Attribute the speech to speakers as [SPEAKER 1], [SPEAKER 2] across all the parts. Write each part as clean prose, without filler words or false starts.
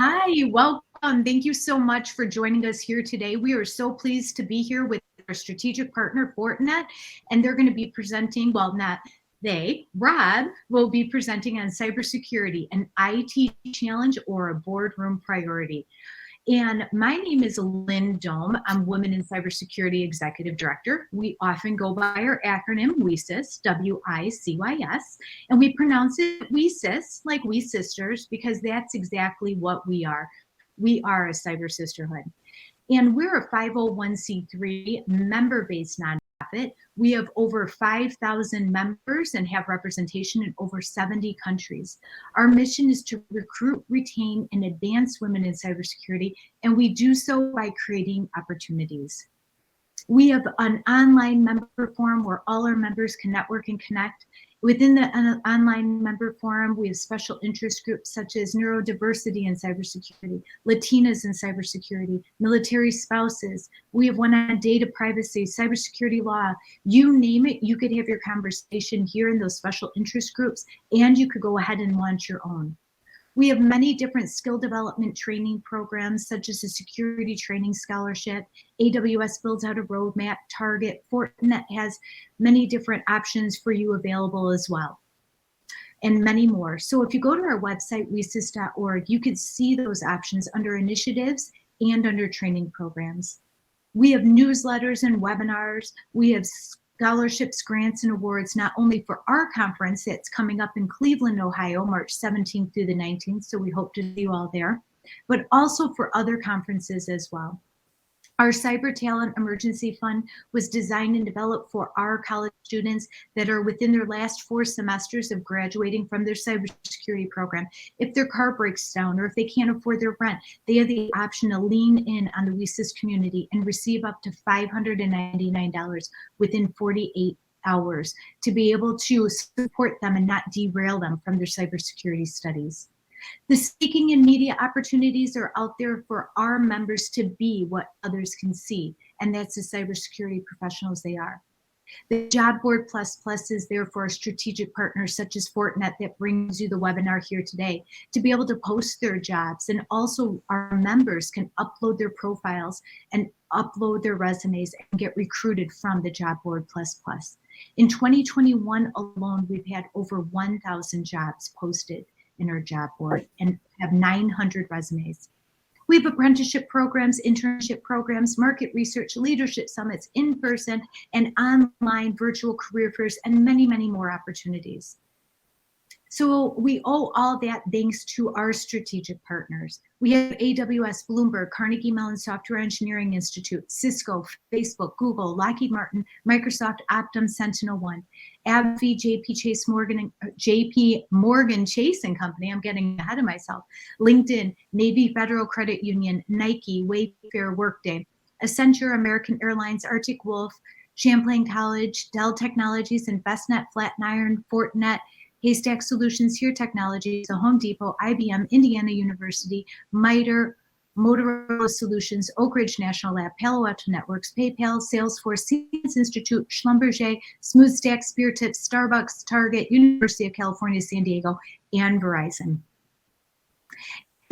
[SPEAKER 1] Hi, welcome. Thank you so much for joining us here today. We are so pleased to be here with our strategic partner, Fortinet, and they're going to be presenting, well, not they, Rob will be presenting on cybersecurity, an IT challenge or a boardroom priority. And my name is Lynn Dome. I'm Women in Cybersecurity Executive Director. We often go by our acronym WICYS, W-I-C-Y-S, and we pronounce it WICYS, like we sisters, because that's exactly what we are. We are a cyber sisterhood. And we're a 501c3 member-based nonprofit. We have over 5,000 members and have representation in over 70 countries. Our mission is to recruit, retain, and advance women in cybersecurity, and we do so by creating opportunities. We have an online member forum where all our members can network and connect. Within the online member forum, we have special interest groups such as neurodiversity in cybersecurity, Latinas in cybersecurity, military spouses. We have one on data privacy, cybersecurity law, you name it, you could have your conversation here in those special interest groups, and you could go ahead and launch your own. We have many different skill development training programs, such as a security training scholarship. AWS builds out a roadmap, Target, Fortinet has many different options for you available as well, and many more. So if you go to our website, WICYS.org, you can see those options under initiatives and under training programs. We have newsletters and webinars. We have scholarships, grants, and awards, not only for our conference that's coming up in Cleveland, Ohio, March 17th through the 19th, so we hope to see you all there, but also for other conferences as well. Our Cyber Talent Emergency Fund was designed and developed for our college students that are within their last 4 semesters of graduating from their cybersecurity program. If their car breaks down or if they can't afford their rent, they have the option to lean in on the WICYS community and receive up to $599 within 48 hours to be able to support them and not derail them from their cybersecurity studies. The speaking and media opportunities are out there for our members to be what others can see, and that's the cybersecurity professionals they are. The Job Board Plus Plus is there for our strategic partners such as Fortinet that brings you the webinar here today to be able to post their jobs, and also our members can upload their profiles and upload their resumes and get recruited from the Job Board Plus Plus. In 2021 alone, we've had over 1,000 jobs posted in our job board and have 900 resumes. We have apprenticeship programs, internship programs, market research, leadership summits, in-person and online virtual career fairs, and many, many more opportunities. So we owe all that thanks to our strategic partners. We have AWS, Bloomberg, Carnegie Mellon Software Engineering Institute, Cisco, Facebook, Google, Lockheed Martin, Microsoft, Optum, SentinelOne, AbbVie, JP Morgan Chase and Company, I'm getting ahead of myself, LinkedIn, Navy Federal Credit Union, Nike, Wayfair, Workday, Accenture, American Airlines, Arctic Wolf, Champlain College, Dell Technologies, InvestNet, Flatiron, Fortinet, Haystack Solutions, Here Technologies, the Home Depot, IBM, Indiana University, MITRE, Motorola Solutions, Oak Ridge National Lab, Palo Alto Networks, PayPal, Salesforce, Siemens Institute, Schlumberger, SmoothStack, SpearTips, Starbucks, Target, University of California, San Diego, and Verizon.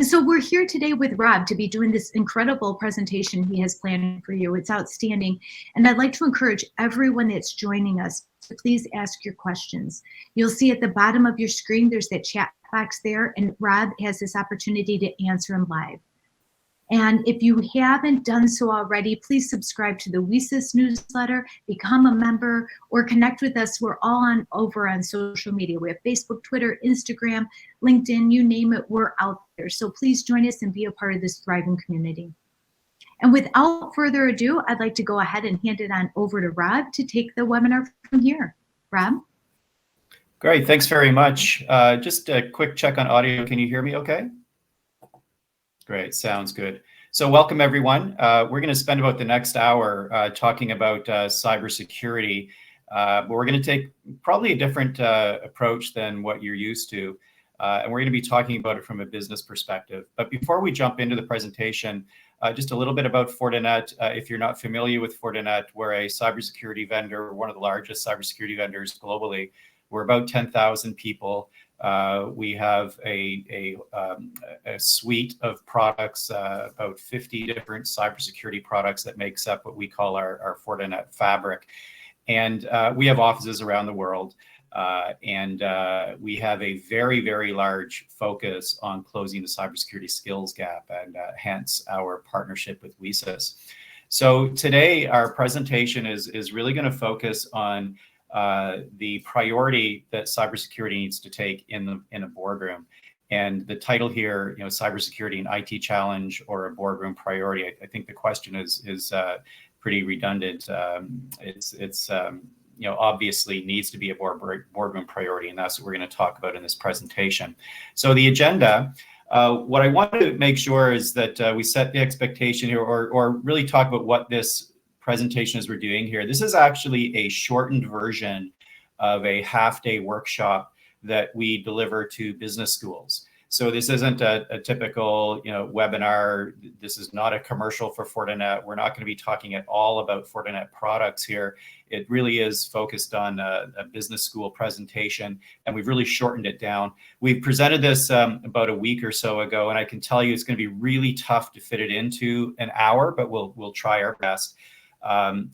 [SPEAKER 1] So we're here today with Rob to be doing this incredible presentation he has planned for you. It's outstanding. And I'd like to encourage everyone that's joining us to please ask your questions. You'll see at the bottom of your screen, there's that chat box there, and Rob has this opportunity to answer them live. And if you haven't done so already, please subscribe to the WICYS newsletter, become a member, or connect with us. We're all over on social media. We have Facebook, Twitter, Instagram, LinkedIn, you name it, we're out there. So please join us and be a part of this thriving community. And without further ado, I'd like to go ahead and hand it on over to Rob to take the webinar from here. Rob?
[SPEAKER 2] Great, thanks very much. Just a quick check on audio. Can you hear me okay? Great, sounds good. So welcome everyone. We're going to spend about the next hour talking about cybersecurity, but we're going to take probably a different approach than what you're used to. And we're going to be talking about it from a business perspective. But before we jump into the presentation, just a little bit about Fortinet. If you're not familiar with Fortinet, we're a cybersecurity vendor, one of the largest cybersecurity vendors globally. We're about 10,000 people. We have a suite of products, about 50 different cybersecurity products that makes up what we call our Fortinet fabric. And we have offices around the world. And we have a very, very large focus on closing the cybersecurity skills gap, and hence our partnership with WESIS. So today, our presentation is really going to focus on the priority that cybersecurity needs to take in a boardroom. And the title here, cybersecurity an IT challenge or a boardroom priority. I think the question is pretty redundant. It's obviously needs to be a boardroom priority, and that's what we're going to talk about in this presentation. So the agenda, what I want to make sure is that we set the expectation here, or really talk about what this presentation is we're doing here. This is actually a shortened version of a half-day workshop that we deliver to business schools. So this isn't a typical, webinar. This is not a commercial for Fortinet. We're not going to be talking at all about Fortinet products here. It really is focused on a business school presentation, and we've really shortened it down. We presented this about a week or so ago, and I can tell you it's going to be really tough to fit it into an hour, but we'll try our best.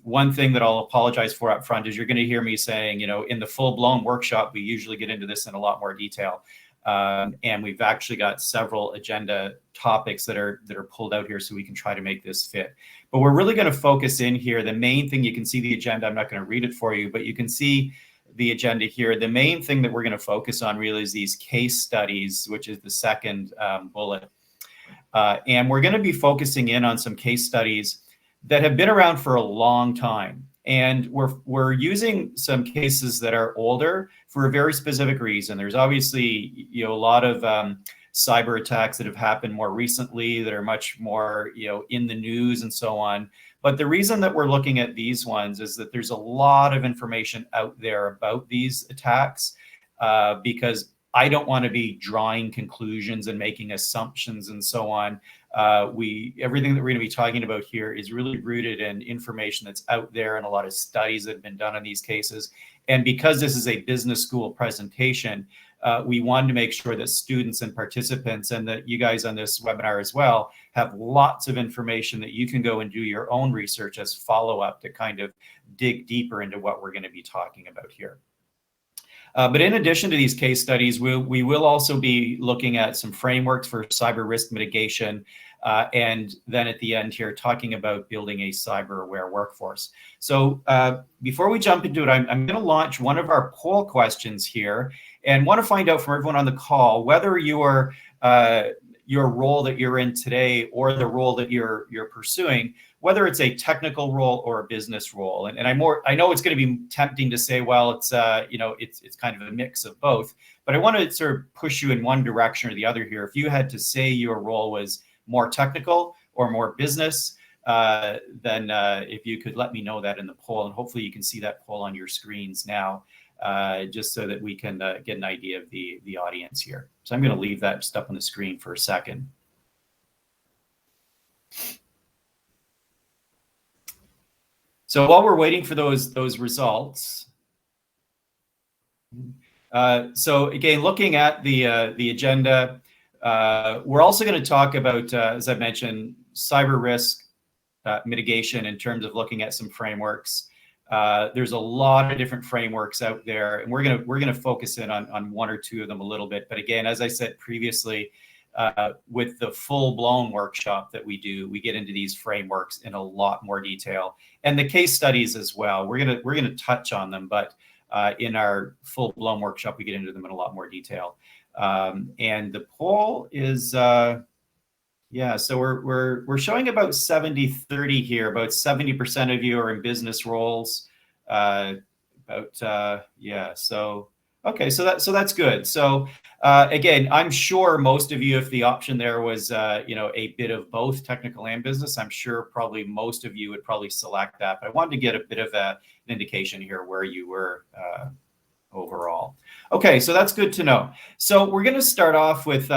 [SPEAKER 2] One thing that I'll apologize for up front is you're going to hear me saying, in the full-blown workshop, we usually get into this in a lot more detail. And we've actually got several agenda topics that are pulled out here so we can try to make this fit. But we're really going to focus in here. The main thing, you can see the agenda. I'm not going to read it for you, but you can see the agenda here. The main thing that we're going to focus on really is these case studies, which is the second bullet. And we're going to be focusing in on some case studies that have been around for a long time. And we're using some cases that are older for a very specific reason. There's obviously a lot of cyber attacks that have happened more recently that are much more in the news and so on. But the reason that we're looking at these ones is that there's a lot of information out there about these attacks, because I don't want to be drawing conclusions and making assumptions and so on. Everything that we're going to be talking about here is really rooted in information that's out there and a lot of studies that have been done on these cases. And because this is a business school presentation, we wanted to make sure that students and participants, and that you guys on this webinar as well, have lots of information that you can go and do your own research as follow-up to kind of dig deeper into what we're going to be talking about here. But in addition to these case studies, we will also be looking at some frameworks for cyber risk mitigation, and then at the end here, talking about building a cyber-aware workforce. So before we jump into it, I'm going to launch one of our poll questions here, and want to find out from everyone on the call whether your role that you're in today or the role that you're pursuing, whether it's a technical role or a business role. And I know it's going to be tempting to say, well, it's it's kind of a mix of both, but I want to sort of push you in one direction or the other here. If you had to say your role was more technical or more business, then if you could let me know that in the poll, and hopefully you can see that poll on your screens now, just so that we can get an idea of the audience here. So I'm going to leave that stuff on the screen for a second. So while we're waiting for those results, so again, looking at the agenda, we're also going to talk about, as I mentioned, cyber risk mitigation in terms of looking at some frameworks. There's a lot of different frameworks out there, and we're gonna focus in on one or two of them a little bit. But again, as I said previously, with the full-blown workshop that we do, we get into these frameworks in a lot more detail, and the case studies as well. We're gonna touch on them, but in our full-blown workshop, we get into them in a lot more detail. And the poll is, yeah, so we're showing about 70-30 here. About 70% of you are in business roles. Yeah, so okay, so that's good. So again, I'm sure most of you, if the option there was a bit of both technical and business, I'm sure probably most of you would probably select that. But I wanted to get a bit of an indication here where you were overall. Okay, so that's good to know. So we're going to start off with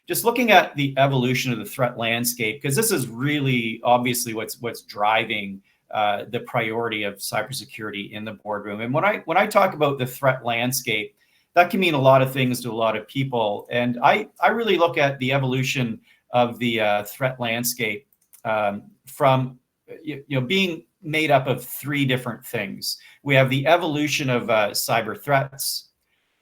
[SPEAKER 2] just looking at the evolution of the threat landscape, because this is really obviously what's driving the priority of cybersecurity in the boardroom. And when I talk about the threat landscape, that can mean a lot of things to a lot of people. And I really look at the evolution of the threat landscape from being made up of three different things. We have the evolution of cyber threats.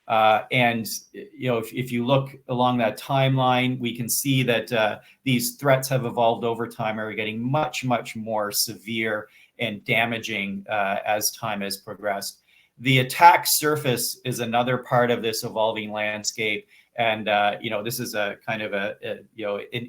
[SPEAKER 2] And if you look along that timeline, we can see that these threats have evolved over time, are getting much, much more severe and damaging as time has progressed. The attack surface is another part of this evolving landscape. And this is a kind of an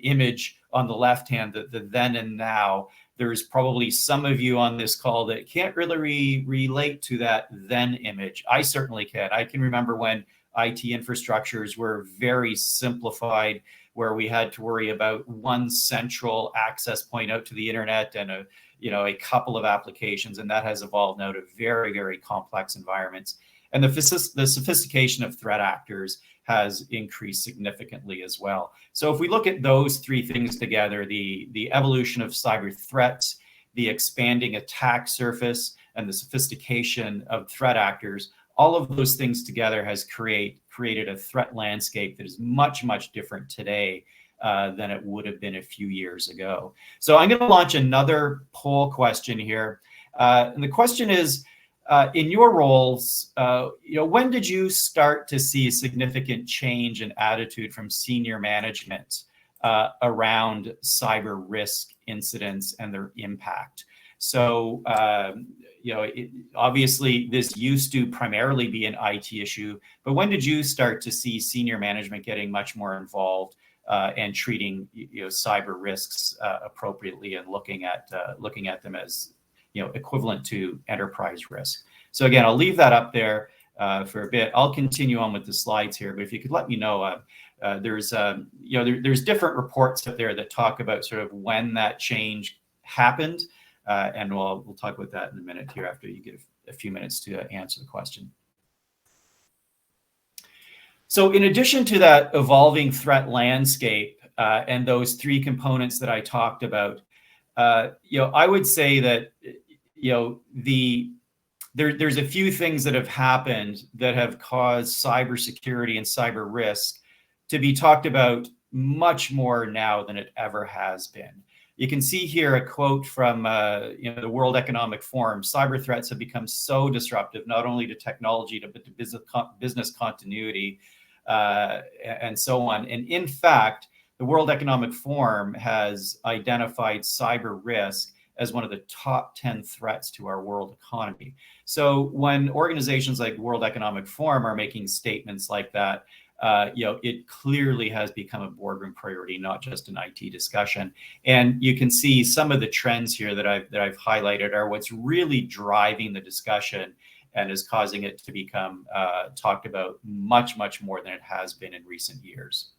[SPEAKER 2] image on the left hand, the then and now. There's probably some of you on this call that can't really relate to that then image. I certainly can. I can remember when IT infrastructures were very simplified, where we had to worry about one central access point out to the internet and a couple of applications, and that has evolved now to very, very complex environments. And the sophistication of threat actors has increased significantly as well. So if we look at those three things together, the evolution of cyber threats, the expanding attack surface, and the sophistication of threat actors, all of those things together has created a threat landscape that is much, much different today than it would have been a few years ago. So I'm going to launch another poll question here. And the question is, in your roles, when did you start to see a significant change in attitude from senior management around cyber risk incidents and their impact? So, obviously this used to primarily be an IT issue, but when did you start to see senior management getting much more involved and treating cyber risks appropriately and looking at them as equivalent to enterprise risk? So again, I'll leave that up there for a bit. I'll continue on with the slides here, but if you could let me know, there's different reports out there that talk about sort of when that change happened, and we'll talk about that in a minute here after you get a few minutes to answer the question. So in addition to that evolving threat landscape and those three components that I talked about, I would say that there's a few things that have happened that have caused cybersecurity and cyber risk to be talked about much more now than it ever has been. You can see here a quote from the World Economic Forum. Cyber threats have become so disruptive, not only to technology, but to business continuity and so on. And in fact, the World Economic Forum has identified cyber risk as one of the top 10 threats to our world economy. So when organizations like World Economic Forum are making statements like that, it clearly has become a boardroom priority, not just an IT discussion. And you can see some of the trends here that I've highlighted are what's really driving the discussion and is causing it to become talked about much, much more than it has been in recent years.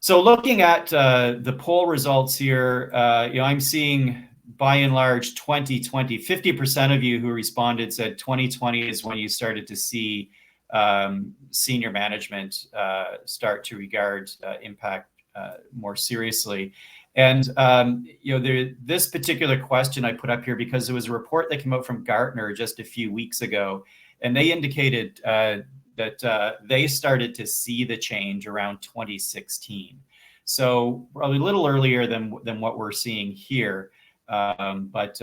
[SPEAKER 2] So looking at the poll results here, I'm seeing by and large 2020, 50% of you who responded said 2020 is when you started to see senior management start to regard impact more seriously. And this particular question I put up here because it was a report that came out from Gartner just a few weeks ago, and they indicated that they started to see the change around 2016. So probably a little earlier than what we're seeing here. But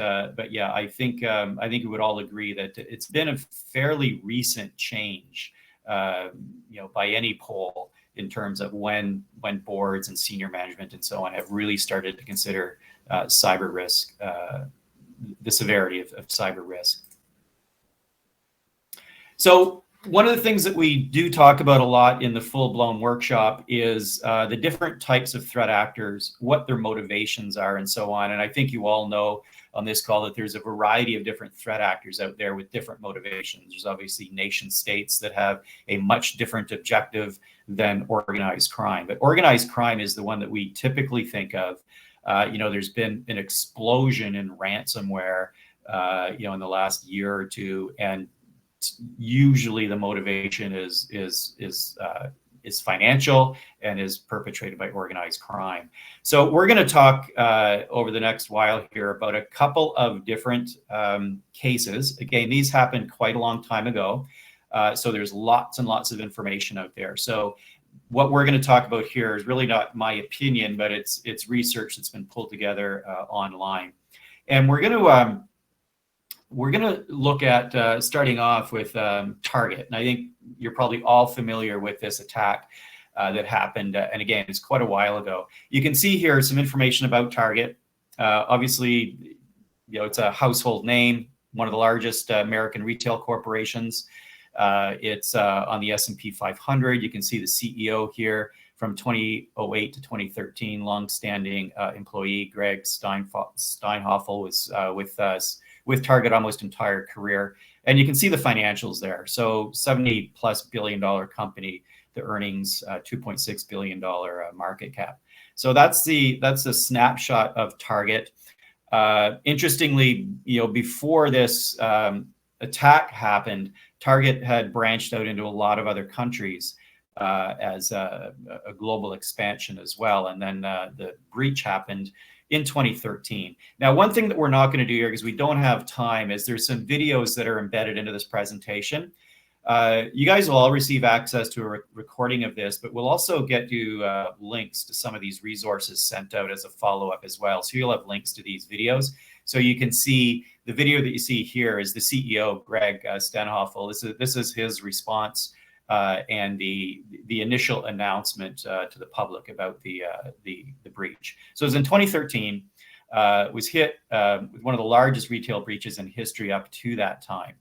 [SPEAKER 2] yeah, I think we would all agree that it's been a fairly recent change, by any poll in terms of when boards and senior management and so on have really started to consider cyber risk, the severity of cyber risk. So one of the things that we do talk about a lot in the full-blown workshop is the different types of threat actors, what their motivations are, and so on. And I think you all know on this call that there's a variety of different threat actors out there with different motivations. There's obviously nation states that have a much different objective than organized crime. But organized crime is the one that we typically think of. There's been an explosion in ransomware, in the last year or two, and usually the motivation is is financial and is perpetrated by organized crime. So we're going to talk over the next while here about a couple of different cases. Again, these happened quite a long time ago. So there's lots and lots of information out there. So what we're going to talk about here is really not my opinion, but it's research that's been pulled together online. And we're going to look at starting off with Target. And I think you're probably all familiar with this attack that happened. And again, it's quite a while ago. You can see here some information about Target. Obviously, it's a household name, one of the largest American retail corporations. It's on the S&P 500. You can see the CEO here from 2008 to 2013, longstanding employee Greg Steinhoffel was with Target almost entire career. And you can see the financials there. So $70+ billion company, the earnings $2.6 billion market cap. So that's a snapshot of Target. Interestingly, before this attack happened, Target had branched out into a lot of other countries as a global expansion as well. And then the breach happened in 2013. Now, one thing that we're not going to do here, because we don't have time, is there's some videos that are embedded into this presentation. You guys will all receive access to a recording of this, but we'll also get you links to some of these resources sent out as a follow-up as well. So you'll have links to these videos. So you can see the video that you see here is the CEO, Greg Steinhoffel. This is his response and the initial announcement to the public about the breach. So it was in 2013. It was hit with one of the largest retail breaches in history up to that time.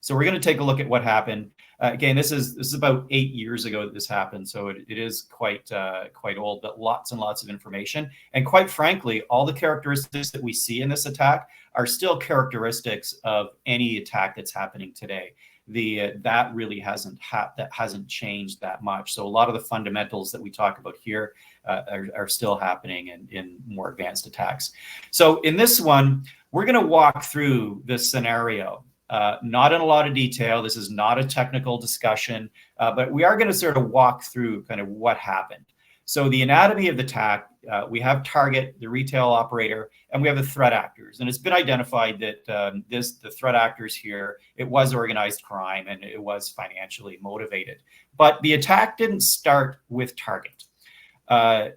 [SPEAKER 2] So we're going to take a look at what happened. Again, this is about 8 years ago that this happened, so it is quite old, but lots and lots of information. And quite frankly, all the characteristics that we see in this attack are still characteristics of any attack that's happening today. That really hasn't changed that much. So a lot of the fundamentals that we talk about here are still happening in more advanced attacks. So in this one, we're going to walk through this scenario. Not in a lot of detail. This is not a technical discussion, but we are going to sort of walk through kind of what happened. So the anatomy of the attack, we have Target, the retail operator, and we have the threat actors. And it's been identified that the threat actors here, it was organized crime and it was financially motivated. But the attack didn't start with Target.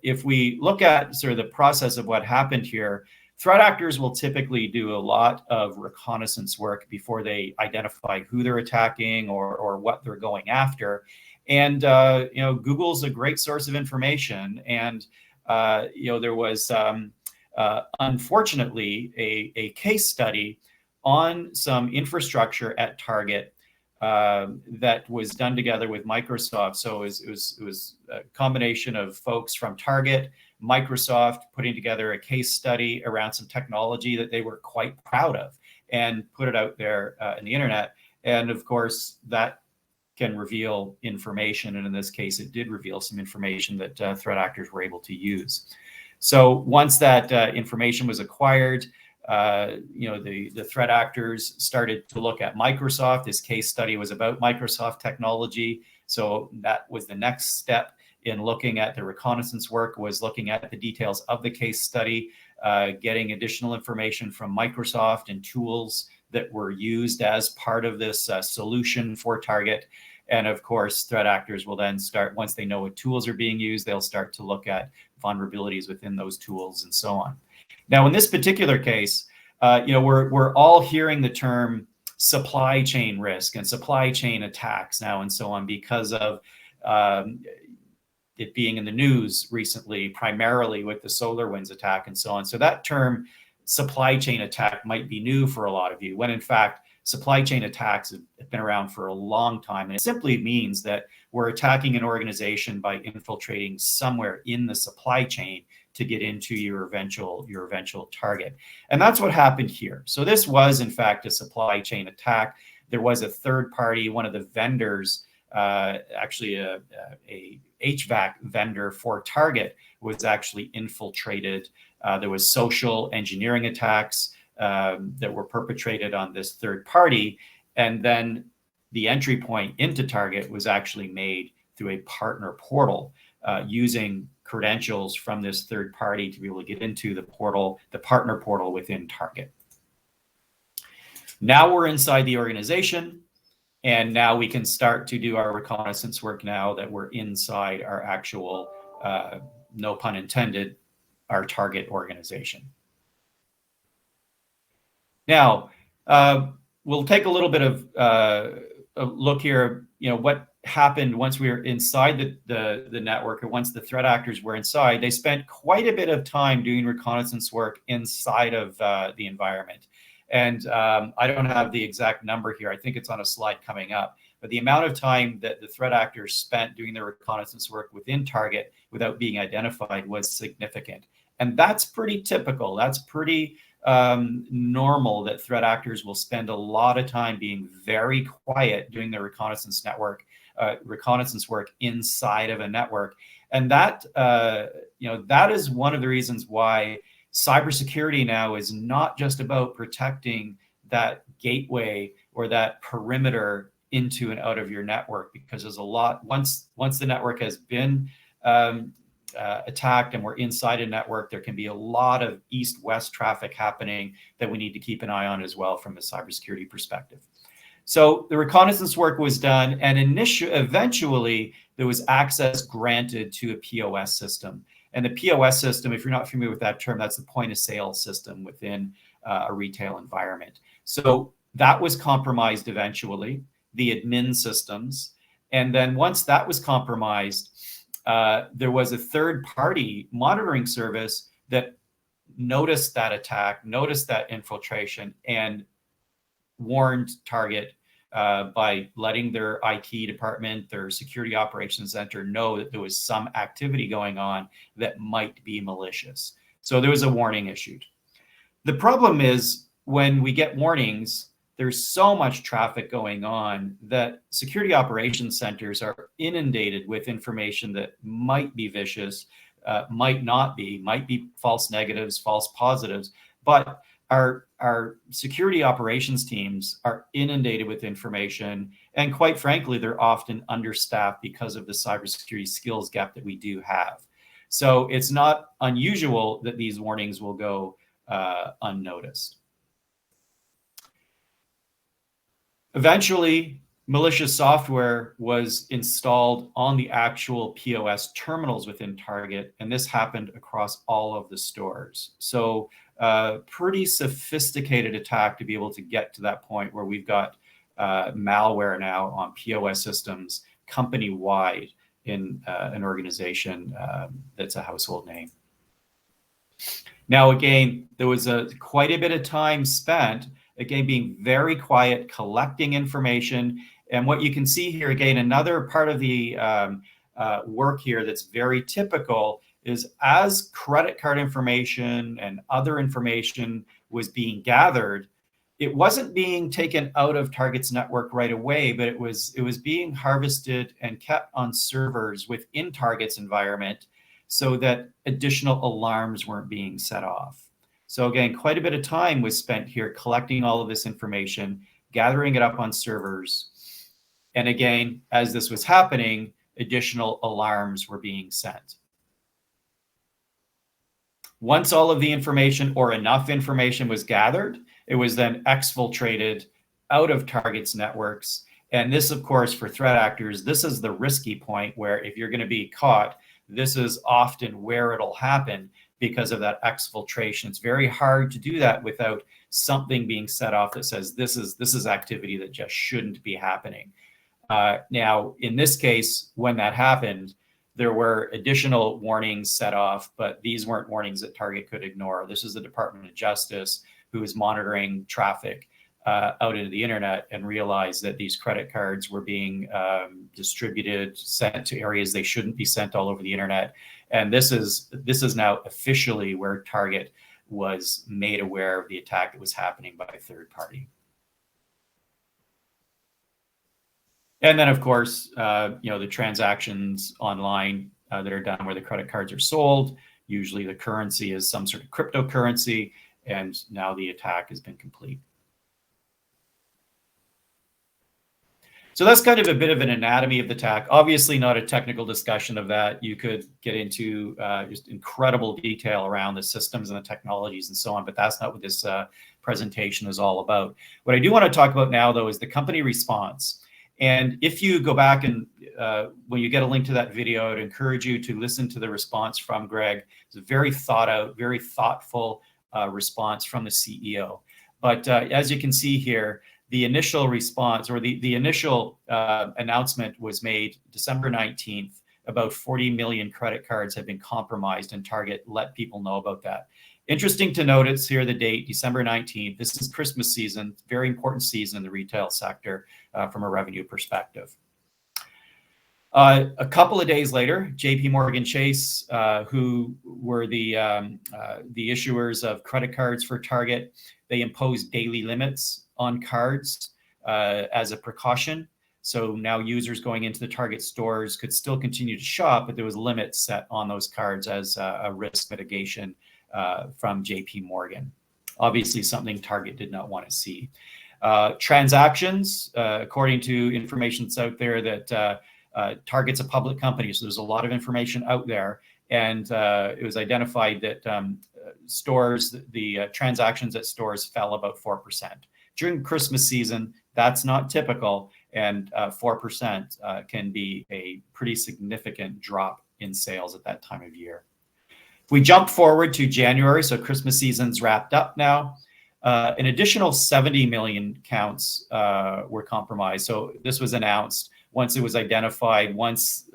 [SPEAKER 2] If we look at sort of the process of what happened here, threat actors will typically do a lot of reconnaissance work before they identify who they're attacking or what they're going after. And Google's a great source of information. And there was unfortunately a case study on some infrastructure at Target that was done together with Microsoft. So it was a combination of folks from Target, Microsoft putting together a case study around some technology that they were quite proud of and put it out there in the internet. And of course, that can reveal information. And in this case, it did reveal some information that threat actors were able to use. So once that information was acquired, the threat actors started to look at Microsoft. This case study was about Microsoft technology. So that was the next step in looking at the reconnaissance work, was looking at the details of the case study, getting additional information from Microsoft and tools that were used as part of this solution for Target. And of course, threat actors will then start, once they know what tools are being used, they'll start to look at vulnerabilities within those tools and so on. Now, in this particular case, we're all hearing the term supply chain risk and supply chain attacks now and so on because of it being in the news recently, primarily with the SolarWinds attack and so on. So that term supply chain attack might be new for a lot of you, when in fact, supply chain attacks have been around for a long time. And it simply means that we're attacking an organization by infiltrating somewhere in the supply chain to get into your eventual target. And that's what happened here. So this was in fact a supply chain attack. There was a third party, one of the vendors, actually a HVAC vendor for Target, was actually infiltrated. There was social engineering attacks that were perpetrated on this third party. And then the entry point into Target was actually made through a partner portal using credentials from this third party to be able to get into the portal, the partner portal within Target. Now we're inside the organization, and now we can start to do our reconnaissance work now that we're inside our actual, no pun intended, our target organization. Now, we'll take a little bit of a look here, what happened once we were inside the network, or once the threat actors were inside. They spent quite a bit of time doing reconnaissance work inside of the environment. And I don't have the exact number here. I think it's on a slide coming up. But the amount of time that the threat actors spent doing their reconnaissance work within Target without being identified was significant. And that's pretty typical. That's pretty normal, that threat actors will spend a lot of time being very quiet doing their reconnaissance work inside of a network. And that, that is one of the reasons why cybersecurity now is not just about protecting that gateway or that perimeter into and out of your network, because there's a lot, once the network has been attacked and we're inside a network, there can be a lot of east-west traffic happening that we need to keep an eye on as well from a cybersecurity perspective. So the reconnaissance work was done, and eventually there was access granted to a POS system. And the POS system, if you're not familiar with that term, that's the point of sale system within a retail environment. So that was compromised eventually, the admin systems. And then once that was compromised, there was a third-party monitoring service that noticed that attack, noticed that infiltration, and warned Target by letting their IT department, their security operations center, know that there was some activity going on that might be malicious. So there was a warning issued. The problem is, when we get warnings, there's so much traffic going on that security operations centers are inundated with information that might be vicious, might not be, might be false negatives, false positives, but our security operations teams are inundated with information, and quite frankly, they're often understaffed because of the cybersecurity skills gap that we do have. So it's not unusual that these warnings will go unnoticed. Eventually, malicious software was installed on the actual POS terminals within Target, and this happened across all of the stores. So pretty sophisticated attack to be able to get to that point where we've got malware now on POS systems company-wide in an organization that's a household name. Now, again, there was quite a bit of time spent, again, being very quiet, collecting information. And what you can see here, again, another part of the work here that's very typical is, as credit card information and other information was being gathered, it wasn't being taken out of Target's network right away, but it was being harvested and kept on servers within Target's environment so that additional alarms weren't being set off. So again, quite a bit of time was spent here collecting all of this information, gathering it up on servers. And again, as this was happening, additional alarms were being sent. Once all of the information, or enough information, was gathered, it was then exfiltrated out of Target's networks. And this, of course, for threat actors, this is the risky point where if you're going to be caught, this is often where it'll happen because of that exfiltration. It's very hard to do that without something being set off that says this is activity that just shouldn't be happening. Now, in this case, when that happened, there were additional warnings set off, but these weren't warnings that Target could ignore. This is the Department of Justice who is monitoring traffic out into the internet and realized that these credit cards were being distributed, sent to areas they shouldn't be sent all over the internet. And this is now officially where Target was made aware of the attack that was happening by a third party. And then, of course, the transactions online that are done where the credit cards are sold, usually the currency is some sort of cryptocurrency, and now the attack has been complete. So that's kind of a bit of an anatomy of the attack. Obviously not a technical discussion of that. You could get into just incredible detail around the systems and the technologies and so on, but that's not what this presentation is all about. What I do want to talk about now, though, is the company response. And if you go back and when you get a link to that video, I'd encourage you to listen to the response from Greg. It's a very thought out, very thoughtful response from the CEO. But as you can see here, the initial response, or the initial announcement was made December 19th. About 40 million credit cards have been compromised, and Target let people know about that. Interesting to notice here the date, December 19th. This is Christmas season, very important season in the retail sector from a revenue perspective. A couple of days later, JP Morgan Chase, who were the issuers of credit cards for Target, they imposed daily limits on cards as a precaution. So now users going into the Target stores could still continue to shop, but there was limits set on those cards as a risk mitigation from JP Morgan. Obviously something Target did not want to see. Transactions, according to information that's out there, that Target's a public company, so there's a lot of information out there. And it was identified that stores, the transactions at stores fell about 4%. During Christmas season, that's not typical, and 4% can be a pretty significant drop in sales at that time of year. If we jump forward to January, so Christmas season's wrapped up now, an additional 70 million counts were compromised. So this was announced once it was identified, once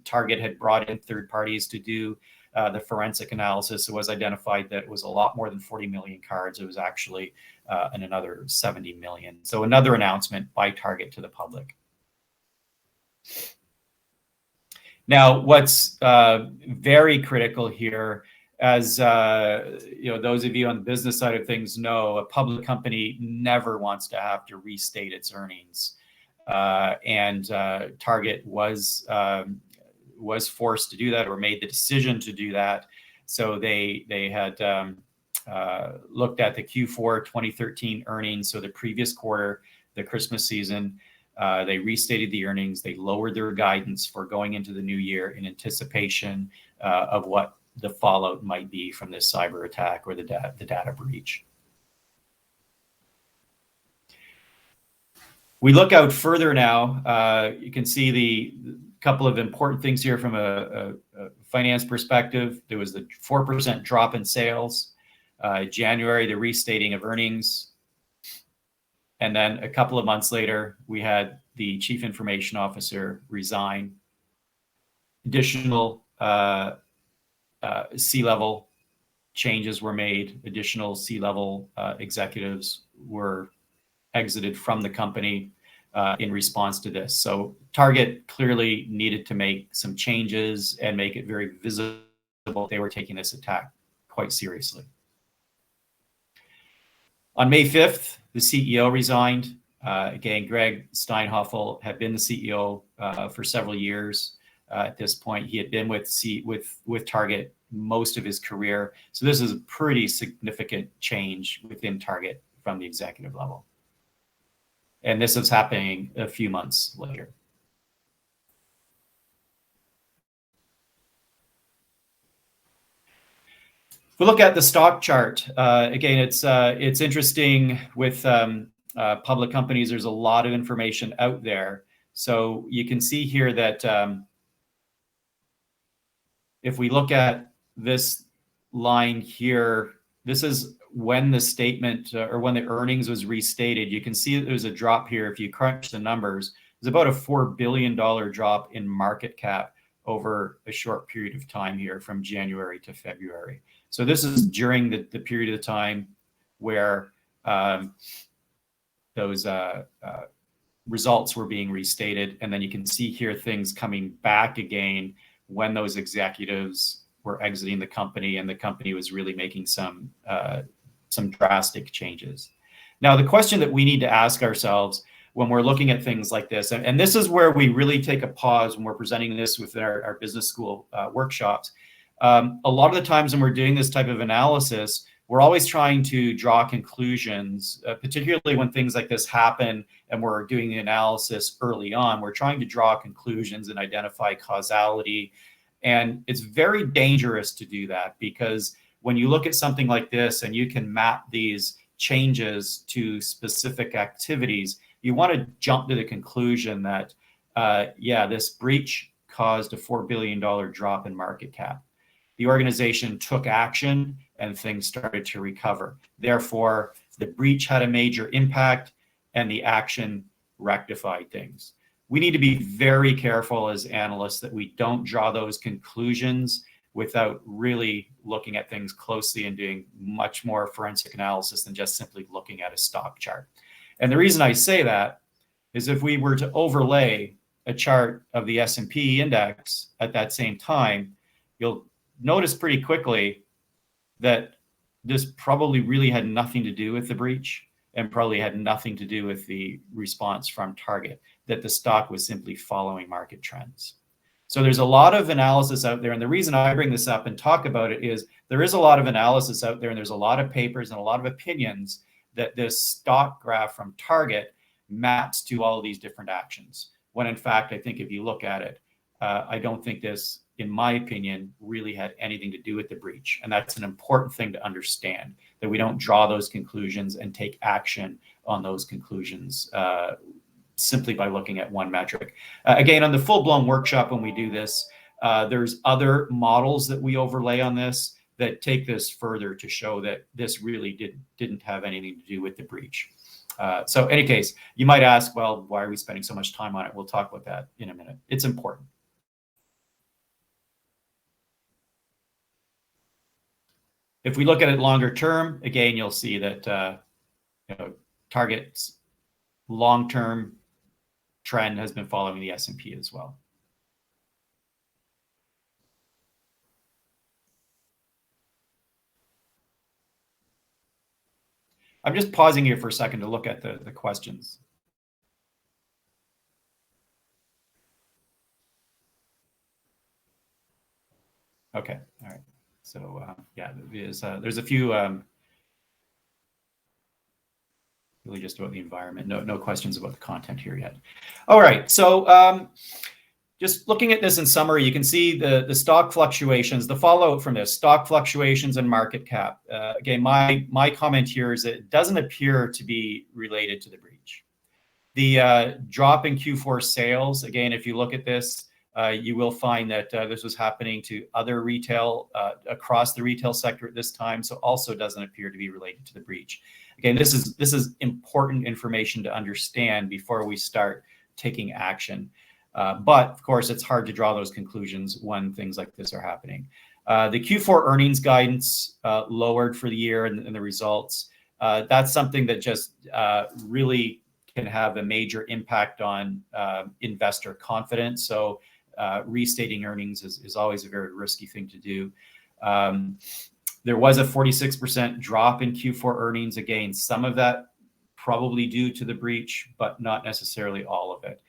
[SPEAKER 2] Target had brought in third parties to do the forensic analysis. It was identified that it was a lot more than 40 million cards. It was actually another 70 million. So another announcement by Target to the public. Now, what's very critical here, as those of you on the business side of things know, a public company never wants to have to restate its earnings. And Target was forced to do that, or made the decision to do that. So they had looked at the Q4 2013 earnings, so the previous quarter, the Christmas season. They restated the earnings. They lowered their guidance for going into the new year in anticipation of what the fallout might be from this cyber attack or the data breach. We look out further now. You can see the couple of important things here from a finance perspective. There was the 4% drop in sales. January, the restating of earnings. And then a couple of months later, we had the chief information officer resign. Additional C-level changes were made. Additional C-level executives were exited from the company in response to this. So Target clearly needed to make some changes and make it very visible they were taking this attack quite seriously. On May 5th, the CEO resigned. Again, Greg Steinhoffel had been the CEO for several years. At this point, he had been with Target most of his career. So this is a pretty significant change within Target from the executive level. And this is happening a few months later. If we look at the stock chart, again, it's interesting with public companies. There's a lot of information out there. So you can see here that if we look at this line here, this is when the statement or when the earnings was restated. You can see that there's a drop here. If you crunch the numbers, there's about a $4 billion drop in market cap over a short period of time here from January to February. So this is during the period of time where those results were being restated. And then you can see here things coming back again when those executives were exiting the company and the company was really making some drastic changes. Now, the question that we need to ask ourselves when we're looking at things like this, and this is where we really take a pause when we're presenting this with our business school workshops. A lot of the times when we're doing this type of analysis, we're always trying to draw conclusions, particularly when things like this happen and we're doing the analysis early on. We're trying to draw conclusions and identify causality. And it's very dangerous to do that, because when you look at something like this and you can map these changes to specific activities, you want to jump to the conclusion that, yeah, this breach caused a $4 billion drop in market cap. The organization took action and things started to recover. Therefore, the breach had a major impact and the action rectified things. We need to be very careful as analysts that we don't draw those conclusions without really looking at things closely and doing much more forensic analysis than just simply looking at a stock chart. And the reason I say that is if we were to overlay a chart of the S&P index at that same time, you'll notice pretty quickly that this probably really had nothing to do with the breach and probably had nothing to do with the response from Target, that the stock was simply following market trends. So there's a lot of analysis out there. And the reason I bring this up and talk about it is there is a lot of analysis out there, and there's a lot of papers and a lot of opinions that this stock graph from Target maps to all of these different actions. When in fact, I think if you look at it, I don't think this, in my opinion, really had anything to do with the breach. And that's an important thing to understand, that we don't draw those conclusions and take action on those conclusions simply by looking at one metric. Again, on the full-blown workshop, when we do this, there's other models that we overlay on this that take this further to show that this really didn't have anything to do with the breach. So in any case, you might ask, well, why are we spending so much time on it? We'll talk about that in a minute. It's important. If we look at it longer term, again, you'll see that Target's long-term trend has been following the S&P as well. I'm just pausing here for a second to look at the questions. Okay, all right. So yeah, there's a few really just about the environment. No questions about the content here yet. All right, so just looking at this in summary, you can see the stock fluctuations, the fallout from this, stock fluctuations and market cap. Again, my comment here is that it doesn't appear to be related to the breach. The drop in Q4 sales, again, if you look at this, you will find that this was happening to other retail across the retail sector at this time, so also doesn't appear to be related to the breach. Again, this is important information to understand before we start taking action. But of course, it's hard to draw those conclusions when things like this are happening. The Q4 earnings guidance lowered for the year and the results. That's something that just really can have a major impact on investor confidence. So restating earnings is always a very risky thing to do. There was a 46% drop in Q4 earnings. Again, some of that probably due to the breach, but not necessarily all of it.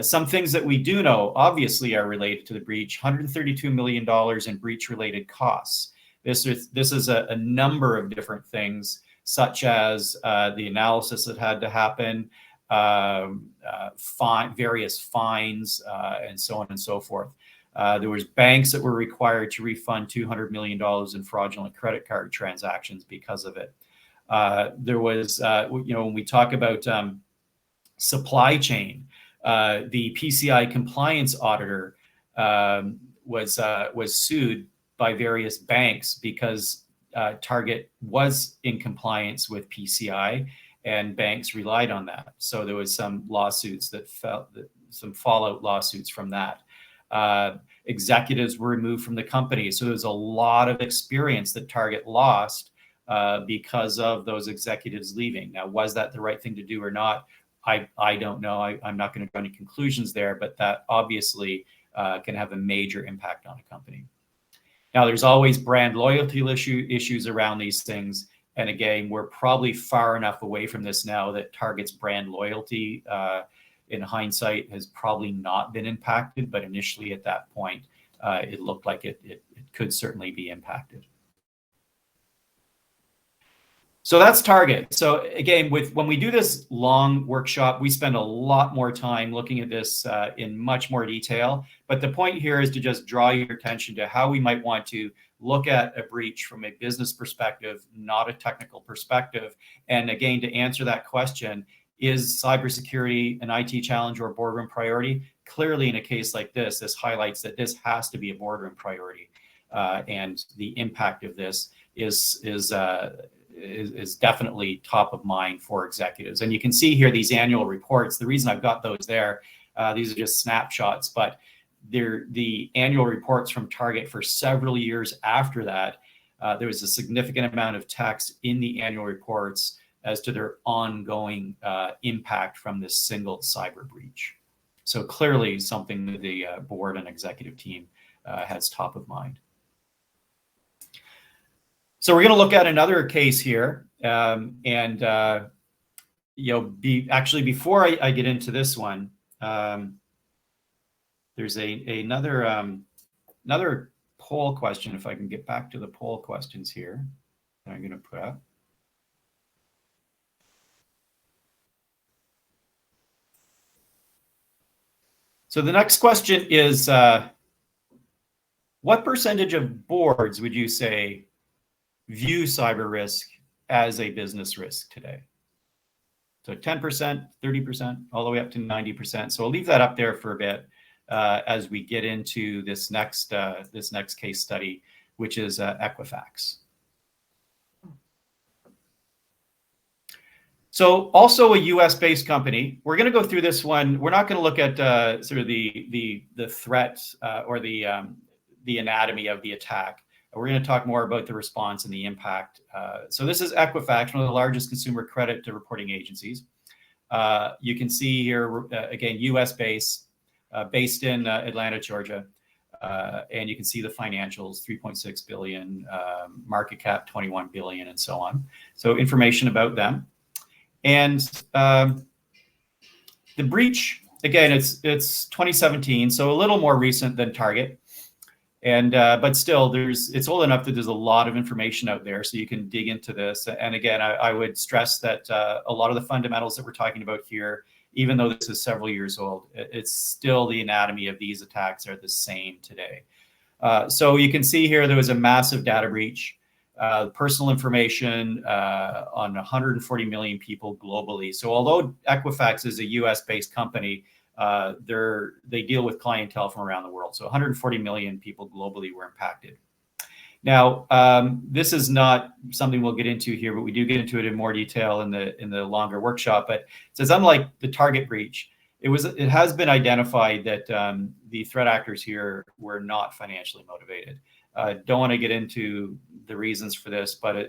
[SPEAKER 2] Some things that we do know obviously are related to the breach: $132 million in breach-related costs. This is a number of different things, such as the analysis that had to happen, various fines, and so on and so forth. There was banks that were required to refund $200 million in fraudulent credit card transactions because of it. There was, when we talk about supply chain, the PCI compliance auditor was sued by various banks because Target was in compliance with PCI, and banks relied on that. So there was some lawsuits some fallout lawsuits from that. Executives were removed from the company. So there's a lot of experience that Target lost because of those executives leaving. Now, was that the right thing to do or not? I don't know. I'm not going to draw any conclusions there, but that obviously can have a major impact on a company. Now, there's always brand loyalty issues around these things. And again, we're probably far enough away from this now that Target's brand loyalty, in hindsight, has probably not been impacted. But initially at that point, it looked like it could certainly be impacted. So that's target. So again, when we do this long workshop, we spend a lot more time looking at this in much more detail. But the point here is to just draw your attention to how we might want to look at a breach from a business perspective, not a technical perspective. And again, to answer that question, is cybersecurity an IT challenge or a boardroom priority? Clearly, in a case like this highlights that this has to be a boardroom priority. And the impact of this is definitely top of mind for executives. And you can see here these annual reports. The reason I've got those there, these are just snapshots, but they're the annual reports from Target for several years after that. There was a significant amount of text in the annual reports as to their ongoing impact from this single cyber breach. So clearly something that the board and executive team has top of mind. So we're going to look at another case here, and actually before I get into this one, there's another poll question. If I can get back to the poll questions here, that I'm going to put up. So the next question is, what percentage of boards would you say view cyber risk as a business risk today? So 10%, 30%, all the way up to 90%. So I'll leave that up there for a bit as we get into this next case study, which is Equifax. So also a US-based company. We're going to go through this one. We're not going to look at sort of the threat or the anatomy of the attack. We're going to talk more about the response and the impact. So this is Equifax, one of the largest consumer credit reporting agencies. You can see here, again, US-based, based in Atlanta, Georgia. And you can see the financials, 3.6 billion, market cap 21 billion, and so on. So information about them. And the breach, again, it's 2017, so a little more recent than Target. And but still, it's old enough that there's a lot of information out there, so you can dig into this. And again, I would stress that a lot of the fundamentals that we're talking about here, even though this is several years old, it's still the anatomy of these attacks are the same today. So you can see here there was a massive data breach, personal information on 140 million people globally. So although Equifax is a US-based company, they deal with clientele from around the world. So 140 million people globally were impacted. Now, this is not something we'll get into here, but we do get into it in more detail in the longer workshop. But it says, unlike the Target breach, it has been identified that the threat actors here were not financially motivated. Don't want to get into the reasons for this, but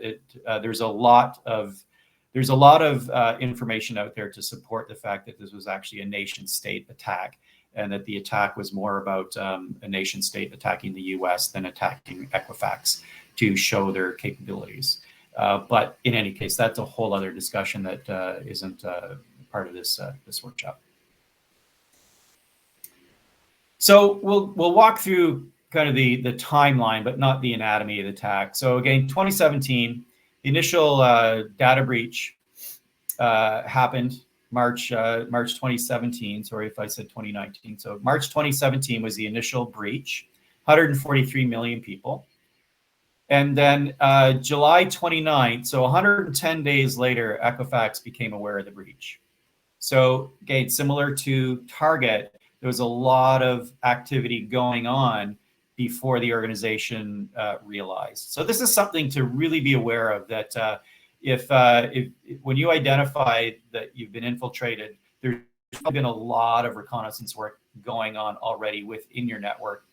[SPEAKER 2] there's a lot of information out there to support the fact that this was actually a nation state attack, and that the attack was more about a nation state attacking the US than attacking Equifax to show their capabilities. But in any case, that's a whole other discussion that isn't part of this workshop. So we'll walk through kind of the timeline, but not the anatomy of the attack. So again, 2017, the initial data breach happened March 2017. Sorry if I said 2019. So March 2017 was the initial breach, 143 million people. And then July 29th, so 110 days later, Equifax became aware of the breach. So again, similar to Target, there was a lot of activity going on before the organization realized. So this is something to really be aware of, that if when you identify that you've been infiltrated, there's been a lot of reconnaissance work going on already within your network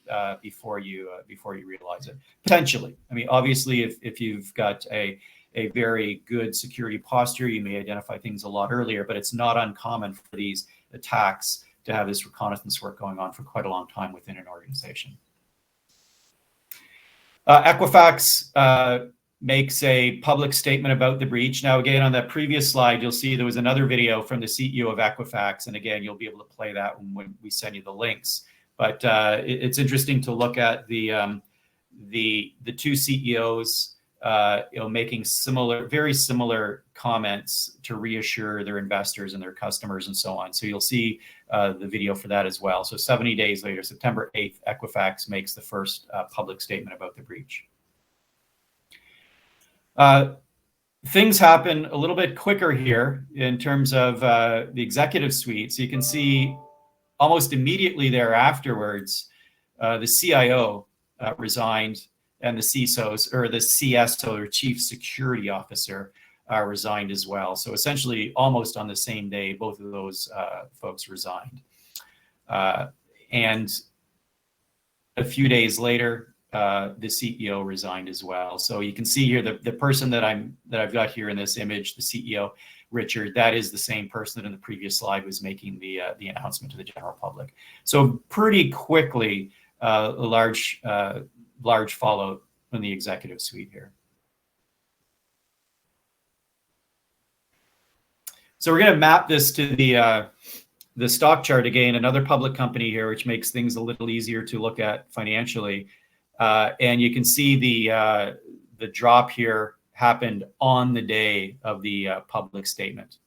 [SPEAKER 2] before you realize it. Potentially, I mean, obviously, if you've got a very good security posture, you may identify things a lot earlier. But it's not uncommon for these attacks to have this reconnaissance work going on for quite a long time within an organization. Equifax makes a public statement about the breach. Now, again, on that previous slide, you'll see there was another video from the CEO of Equifax. And again, you'll be able to play that when we send you the links. But it's interesting to look at the two CEOs making very similar comments to reassure their investors and their customers and so on. So you'll see the video for that as well. So 70 days later, September 8th, Equifax makes the first public statement about the breach. Things happen a little bit quicker here in terms of the executive suite. So you can see almost immediately there afterwards, the CIO resigned, and the CISOs, or the CSO, or Chief Security Officer, resigned as well. So essentially, almost on the same day, both of those folks resigned. And a few days later, the CEO resigned as well. So you can see here the person that I've got here in this image, the CEO, Richard, that is the same person that in the previous slide was making the announcement to the general public. So pretty quickly, a large fallout in the executive suite here. So we're going to map this to the stock chart again, another public company here, which makes things a little easier to look at financially. And you can see the drop here happened on the day of the public statement.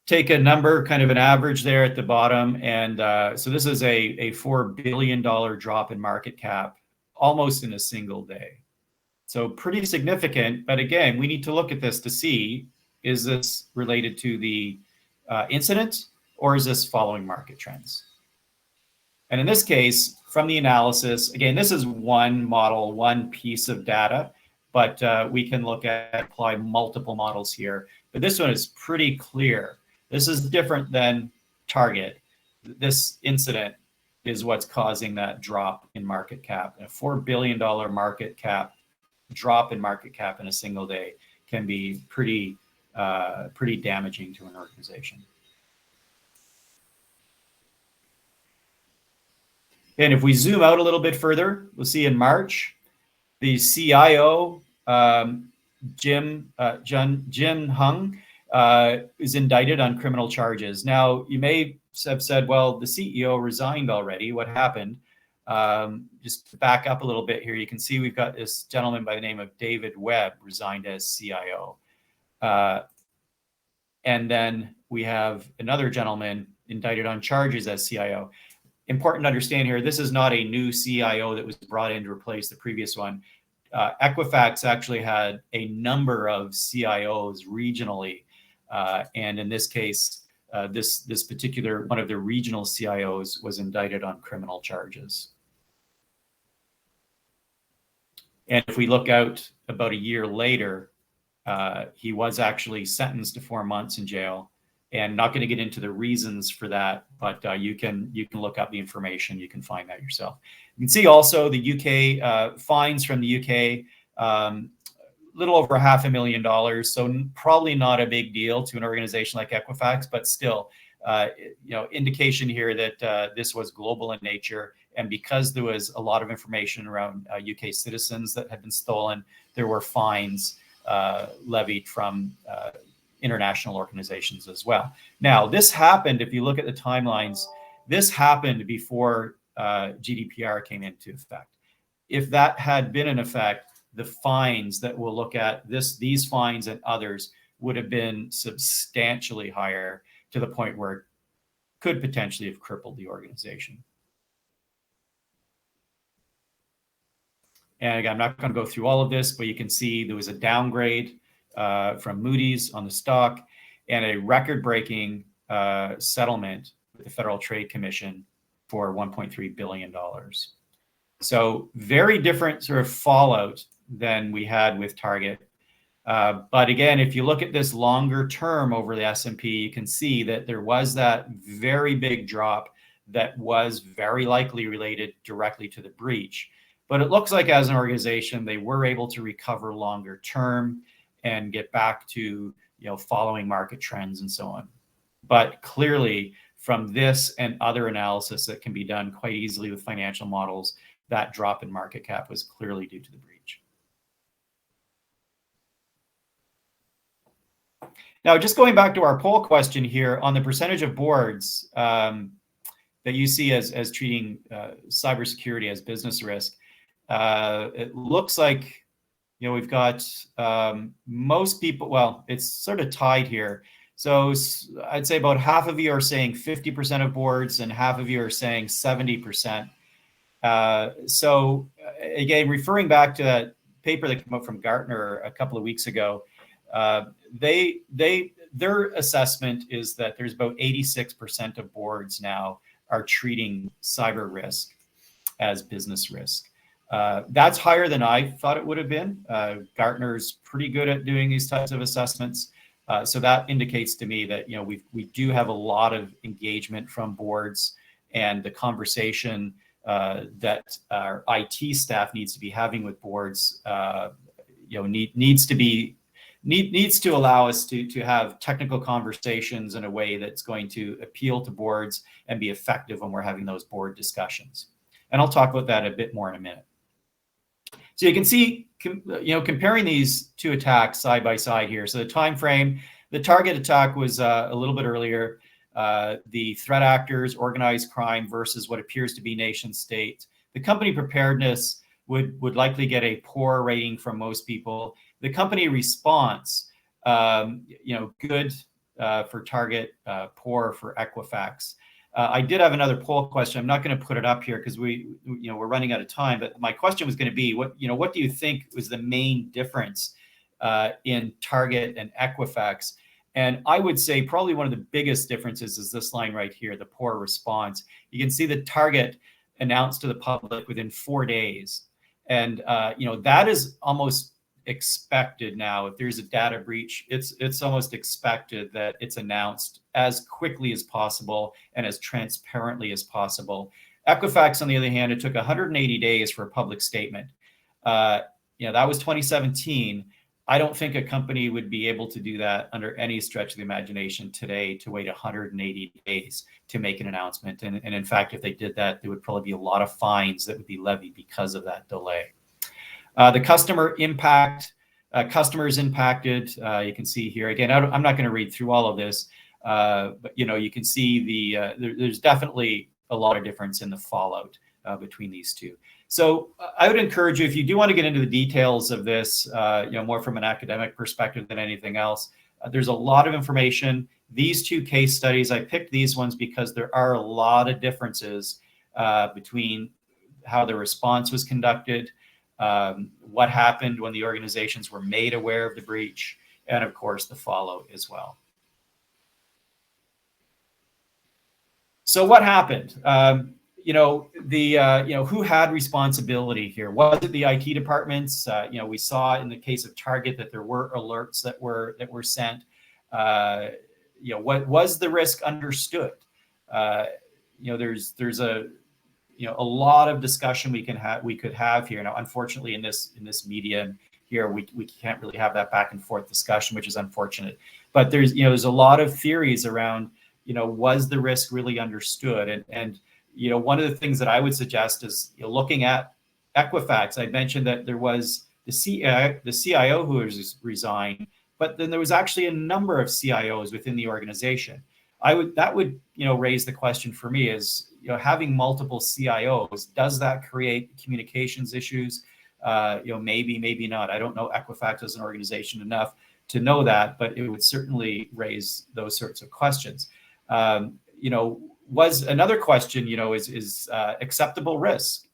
[SPEAKER 2] Take a number, kind of an average there at the bottom, and so this is a $4 billion drop in market cap almost in a single day. So pretty significant, but again, we need to look at this to see, is this related to the incident, or is this following market trends? And in this case, from the analysis, again, this is one model, one piece of data, but we can look at apply multiple models here. But this one is pretty clear. This is different than Target. This incident is what's causing that drop in market cap. A $4 billion market cap drop in market cap in a single day can be pretty damaging to an organization. And if we zoom out a little bit further, we'll see in March, the CIO, Jin Hung, is indicted on criminal charges. Now, you may have said, well, the CEO resigned already. What happened? Just to back up a little bit here, you can see we've got this gentleman by the name of David Webb resigned as CIO. And then we have another gentleman indicted on charges as CIO. Important to understand here, this is not a new CIO that was brought in to replace the previous one. Equifax actually had a number of CIOs regionally. And in this case, this particular one of the regional CIOs was indicted on criminal charges. And if we look out about a year later, he was actually sentenced to 4 months in jail. And not going to get into the reasons for that, but you can look up the information. You can find that yourself. You can see also the UK fines from the UK, little over $500,000. So probably not a big deal to an organization like Equifax, but still, indication here that this was global in nature. And because there was a lot of information around UK citizens that had been stolen, there were fines levied from international organizations as well. Now, this happened, if you look at the timelines, this happened before GDPR came into effect. If that had been in effect, the fines that we'll look at, these fines and others, would have been substantially higher to the point where it could potentially have crippled the organization. And again, I'm not going to go through all of this, but you can see there was a downgrade from Moody's on the stock and a record-breaking settlement with the Federal Trade Commission for $1.3 billion. So very different sort of fallout than we had with Target. But again, if you look at this longer term over the S&P, you can see that there was that very big drop that was very likely related directly to the breach. But it looks like as an organization, they were able to recover longer term and get back to following market trends and so on. But clearly, from this and other analysis that can be done quite easily with financial models, that drop in market cap was clearly due to the breach. Now, just going back to our poll question here on the percentage of boards that you see as treating cybersecurity as business risk, it looks like, we've got most people, well, it's sort of tied here. So I'd say about half of you are saying 50% of boards and half of you are saying 70%. So again, referring back to that paper that came out from Gartner a couple of weeks ago, their assessment is that there's about 86% of boards now are treating cyber risk as business risk. That's higher than I thought it would have been. Gartner's pretty good at doing these types of assessments. So that indicates to me that we do have a lot of engagement from boards, and the conversation that our IT staff needs to be having with boards, needs to allow us to have technical conversations in a way that's going to appeal to boards and be effective when we're having those board discussions. And I'll talk about that a bit more in a minute. So you can see, comparing these two attacks side by side here. So the time frame, the target attack was a little bit earlier. The threat actors, organized crime versus what appears to be nation state. The company preparedness would likely get a poor rating from most people. The company response, good for target, poor for Equifax. I did have another poll question. I'm not going to put it up here because we're running out of time. But my question was going to be, what do you think was the main difference in target and Equifax? And I would say probably one of the biggest differences is this line right here, the poor response. You can see the target announced to the public within 4 days, and that is almost expected now. If there's a data breach, it's almost expected that it's announced as quickly as possible and as transparently as possible. Equifax, on the other hand, it took 180 days for a public statement. That was 2017. I don't think a company would be able to do that under any stretch of the imagination today, to wait 180 days to make an announcement. And in fact, if they did that, there would probably be a lot of fines that would be levied because of that delay. The customer impact, customers impacted, you can see here. Again, I'm not going to read through all of this, but you can see there's definitely a lot of difference in the fallout between these two. So I would encourage you, if you do want to get into the details of this, more from an academic perspective than anything else, there's a lot of information. These two case studies, I picked these ones because there are a lot of differences between how the response was conducted, what happened when the organizations were made aware of the breach, and of course the fallout as well. So what happened? Who had responsibility here? Was it the IT departments? We saw in the case of Target that there were alerts that were sent. What was the risk understood? There's a lot of discussion we could have here. Now, unfortunately, in this media here, we can't really have that back and forth discussion, which is unfortunate. But there's a lot of theories around, was the risk really understood? And one of the things that I would suggest is looking at Equifax. I mentioned that there was the CIO who has resigned, but then there was actually a number of CIOs within the organization. That would raise the question for me is, having multiple CIOs, does that create communications issues? Maybe not. I don't know Equifax as an organization enough to know that, but it would certainly raise those sorts of questions. Was another question, is acceptable risk.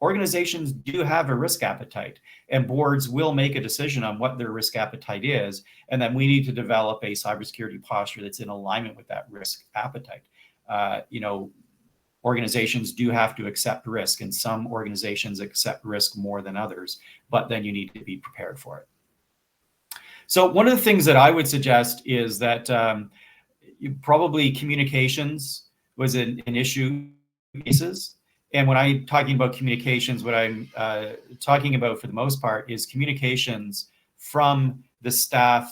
[SPEAKER 2] Organizations do have a risk appetite, and boards will make a decision on what their risk appetite is, and then we need to develop a cybersecurity posture that's in alignment with that risk appetite. Organizations do have to accept risk, and some organizations accept risk more than others, but then you need to be prepared for it. So one of the things that I would suggest is that probably communications was an issue cases. And when I'm talking about communications, what I'm talking about for the most part is communications from the staff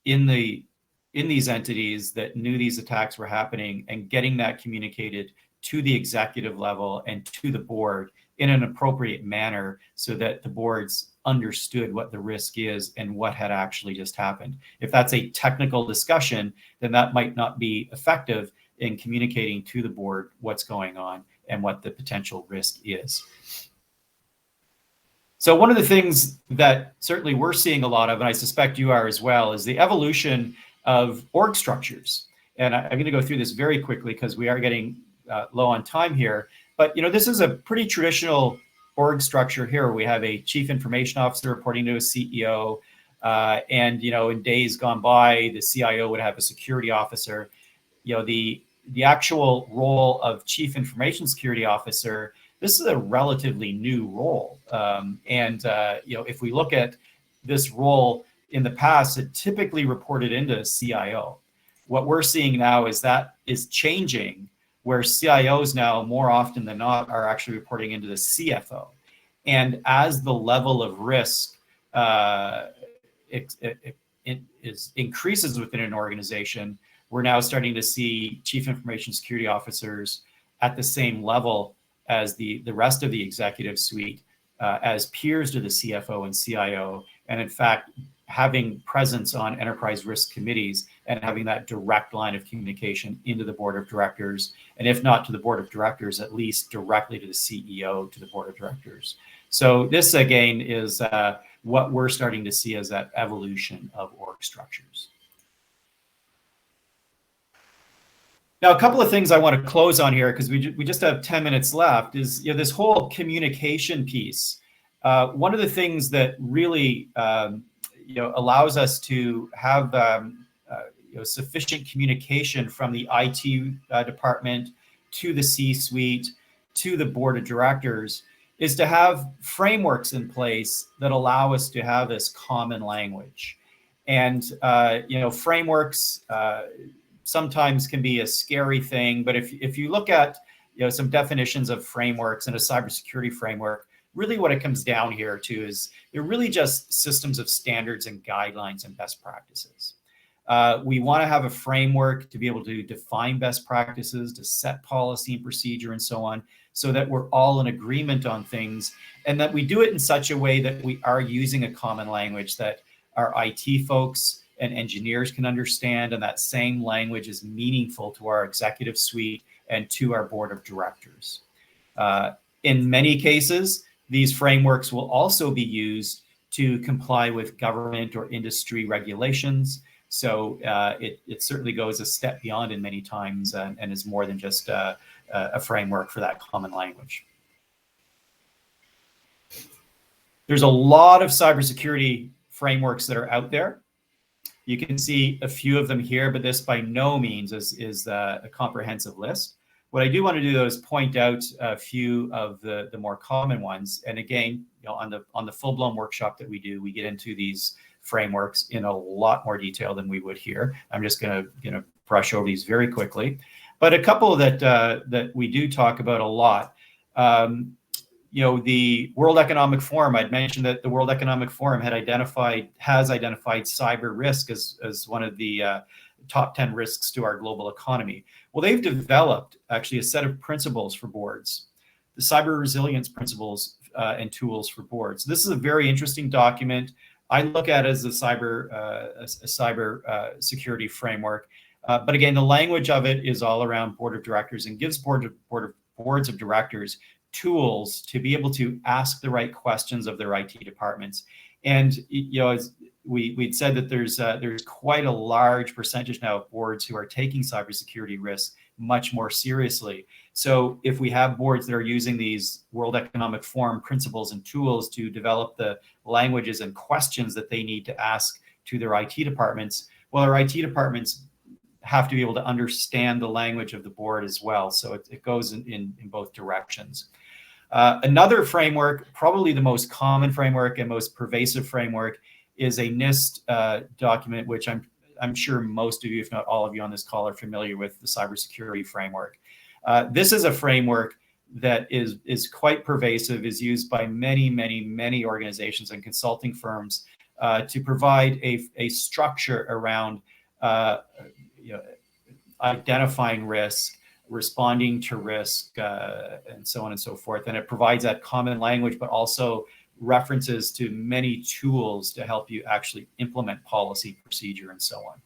[SPEAKER 2] in these entities that knew these attacks were happening, and getting that communicated to the executive level and to the board in an appropriate manner so that the boards understood what the risk is and what had actually just happened. If that's a technical discussion, then that might not be effective in communicating to the board what's going on and what the potential risk is. So one of the things that certainly we're seeing a lot of, and I suspect you are as well, is the evolution of org structures. And I'm going to go through this very quickly because we are getting low on time here. But this is a pretty traditional org structure here. We have a chief information officer reporting to a CEO, and in days gone by, the CIO would have a security officer. The actual role of chief information security officer, this is a relatively new role. If we look at this role in the past, it typically reported into a CIO. What we're seeing now is that is changing, where CIOs now more often than not are actually reporting into the CFO. And as the level of risk increases within an organization, we're now starting to see chief information security officers at the same level as the rest of the executive suite, as peers to the CFO and CIO, and in fact, having presence on enterprise risk committees and having that direct line of communication into the board of directors, and if not to the board of directors, at least directly to the CEO, to the board of directors. So this, again, is what we're starting to see as that evolution of org structures. Now, a couple of things I want to close on here, because we just have 10 minutes left, is this whole communication piece. One of the things that really allows us to have sufficient communication from the IT department to the C-suite to the board of directors is to have frameworks in place that allow us to have this common language. And frameworks sometimes can be a scary thing, but if you look at some definitions of frameworks in a cybersecurity framework, really what it comes down here to is they're really just systems of standards and guidelines and best practices. We want to have a framework to be able to define best practices, to set policy and procedure and so on, so that we're all in agreement on things, and that we do it in such a way that we are using a common language that our IT folks and engineers can understand, and that same language is meaningful to our executive suite and to our board of directors. In many cases, these frameworks will also be used to comply with government or industry regulations. So it certainly goes a step beyond in many times and is more than just a framework for that common language. There's a lot of cybersecurity frameworks that are out there. You can see a few of them here, but this by no means is a comprehensive list. What I do want to do, though, is point out a few of the more common ones. And again, on the full-blown workshop that we do, we get into these frameworks in a lot more detail than we would here. I'm just going to brush over these very quickly. But a couple that we do talk about a lot. The World Economic Forum, I'd mentioned that the World Economic Forum has identified cyber risk as one of the top 10 risks to our global economy. Well, they've developed actually a set of principles for boards, the cyber resilience principles and tools for boards. This is a very interesting document. I look at it as a cyber security framework. But again, the language of it is all around board of directors and gives boards of directors tools to be able to ask the right questions of their IT departments. And as we'd said that there's quite a large percentage now of boards who are taking cybersecurity risks much more seriously. So if we have boards that are using these World Economic Forum principles and tools to develop the languages and questions that they need to ask to their IT departments, well, our IT departments have to be able to understand the language of the board as well. So it goes in both directions. Another framework, probably the most common framework and most pervasive framework, is a NIST document, which I'm sure most of you, if not all of you on this call, are familiar with, the Cybersecurity Framework. This is a framework that is quite pervasive, is used by many organizations and consulting firms to provide a structure around identifying risk, responding to risk, and so on and so forth. And it provides that common language, but also references to many tools to help you actually implement policy, procedure, and so on.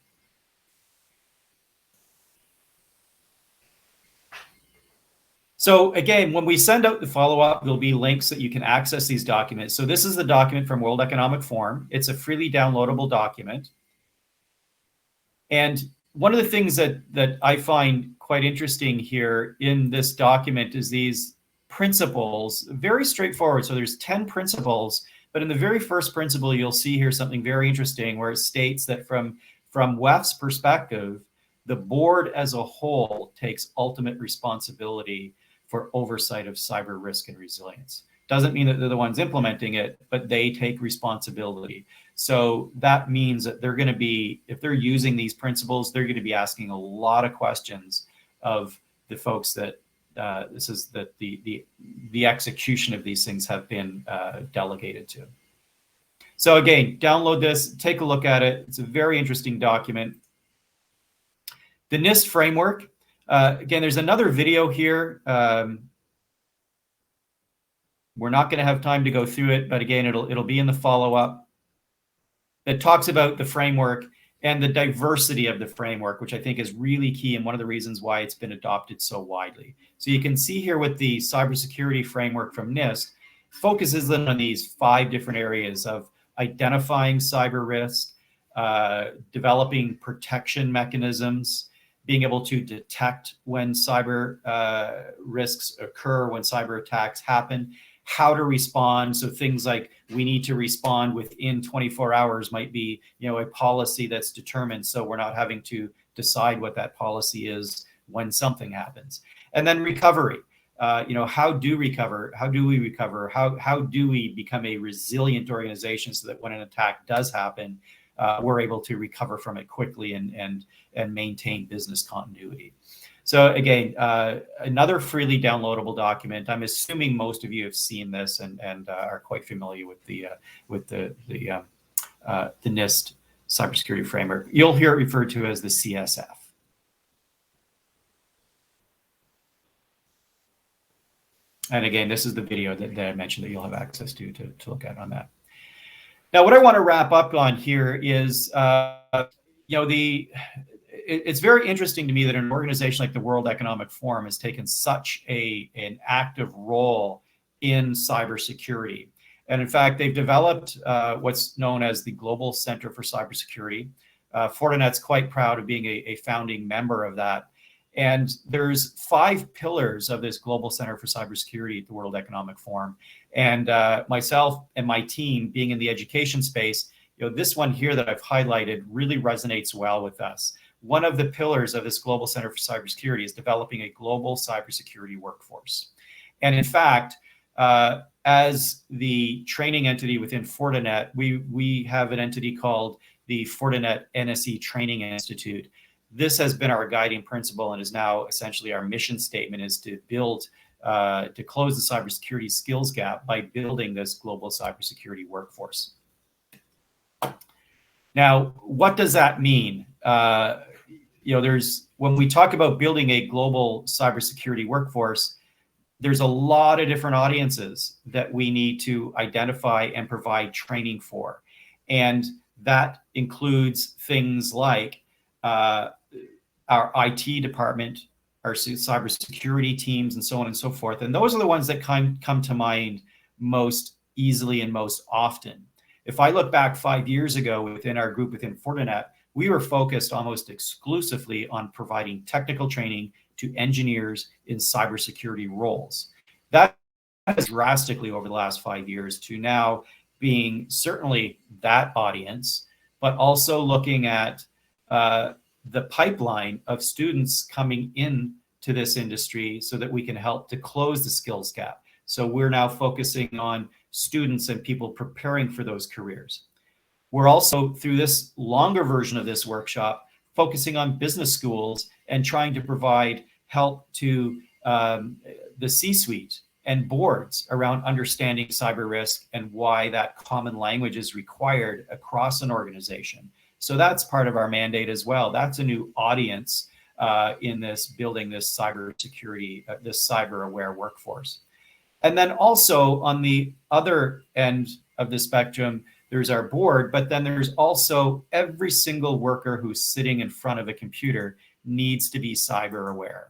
[SPEAKER 2] So again, when we send out the follow-up, there'll be links that you can access these documents. So this is the document from World Economic Forum. It's a freely downloadable document. And one of the things that I find quite interesting here in this document is these principles, very straightforward. So there's 10 principles, but in the very first principle, you'll see here something very interesting where it states that from WEF's perspective, the board as a whole takes ultimate responsibility for oversight of cyber risk and resilience. Doesn't mean that they're the ones implementing it, but they take responsibility. So that means that they're going to be, if they're using these principles, they're going to be asking a lot of questions of the folks that the execution of these things have been delegated to. So again, download this, take a look at it. It's a very interesting document. The NIST framework, again, there's another video here. We're not going to have time to go through it, but again, it'll be in the follow-up. It talks about the framework and the diversity of the framework, which I think is really key and one of the reasons why it's been adopted so widely. So you can see here with the cybersecurity framework from NIST, focuses on these 5 different areas of identifying cyber risk, developing protection mechanisms, being able to detect when cyber risks occur, when cyber attacks happen, how to respond. So things like we need to respond within 24 hours might be, a policy that's determined. So we're not having to decide what that policy is when something happens. And then recovery. How do we recover? How do we become a resilient organization so that when an attack does happen, we're able to recover from it quickly and maintain business continuity. So again, another freely downloadable document. I'm assuming most of you have seen this and are quite familiar with the NIST cybersecurity framework. You'll hear it referred to as the CSF. And again, this is the video that I mentioned that you'll have access to look at on that. Now, what I want to wrap up on here is, it's very interesting to me that an organization like the World Economic Forum has taken such an active role in cybersecurity. And in fact, they've developed what's known as the Global Center for Cybersecurity. Fortinet's quite proud of being a founding member of that. And there's 5 pillars of this Global Center for Cybersecurity at the World Economic Forum. And myself and my team being in the education space, this one here that I've highlighted really resonates well with us. One of the pillars of this Global Center for Cybersecurity is developing a global cybersecurity workforce. And in fact, as the training entity within Fortinet, we have an entity called the Fortinet NSE Training Institute. This has been our guiding principle and is now essentially our mission statement, is to build, to close the cybersecurity skills gap by building this global cybersecurity workforce. Now, what does that mean? When we talk about building a global cybersecurity workforce, there's a lot of different audiences that we need to identify and provide training for. And that includes things like our IT department, our cybersecurity teams, and so on and so forth. And those are the ones that come to mind most easily and most often. If I look back 5 years ago within our group within Fortinet, we were focused almost exclusively on providing technical training to engineers in cybersecurity roles. That has drastically over the last 5 years to now being certainly that audience, but also looking at the pipeline of students coming in to this industry so that we can help to close the skills gap. So we're now focusing on students and people preparing for those careers. We're also, through this longer version of this workshop, focusing on business schools and trying to provide help to the C-suite and boards around understanding cyber risk and why that common language is required across an organization. So that's part of our mandate as well. That's a new audience in this building this cybersecurity, this cyber aware workforce. And then also on the other end of the spectrum, there's our board, but then there's also every single worker who's sitting in front of a computer needs to be cyber aware.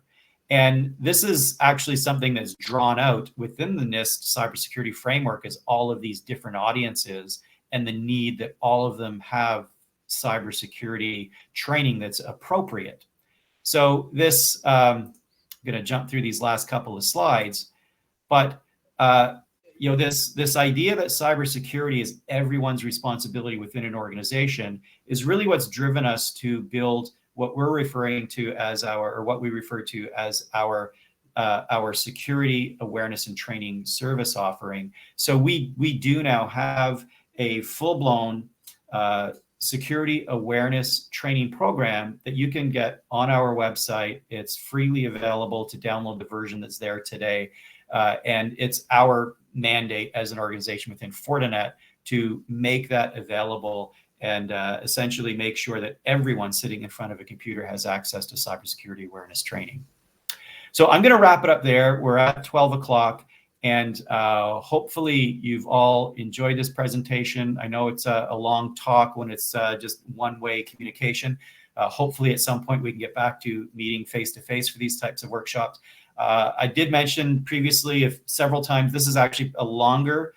[SPEAKER 2] And this is actually something that's drawn out within the NIST cybersecurity framework, as all of these different audiences and the need that all of them have cybersecurity training that's appropriate. So this, I'm going to jump through these last couple of slides, but this idea that cybersecurity is everyone's responsibility within an organization is really what's driven us to build what we're referring to as what we refer to as our security awareness and training service offering. So we do now have a full-blown security awareness training program that you can get on our website. It's freely available to download the version that's there today. And it's our mandate as an organization within Fortinet to make that available and essentially make sure that everyone sitting in front of a computer has access to cybersecurity awareness training. So I'm going to wrap it up there. We're at 12 o'clock. And hopefully you've all enjoyed this presentation. I know it's a long talk when it's just one-way communication. Hopefully at some point we can get back to meeting face-to-face for these types of workshops. I did mention previously several times, this is actually a longer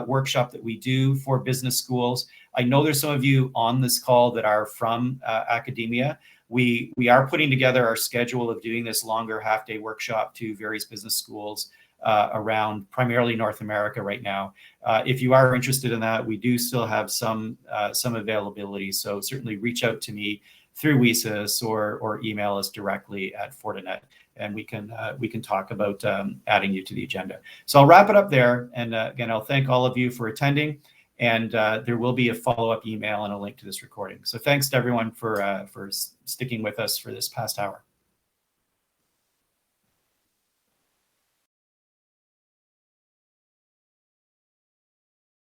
[SPEAKER 2] workshop that we do for business schools. I know there's some of you on this call that are from academia. We are putting together our schedule of doing this longer half-day workshop to various business schools around primarily North America right now. If you are interested in that, we do still have some availability. So certainly reach out to me through WESIS or email us directly at Fortinet, and we can talk about adding you to the agenda. So I'll wrap it up there. And again, I'll thank all of you for attending. And there will be a follow-up email and a link to this recording. So thanks to everyone for sticking with us for this past hour.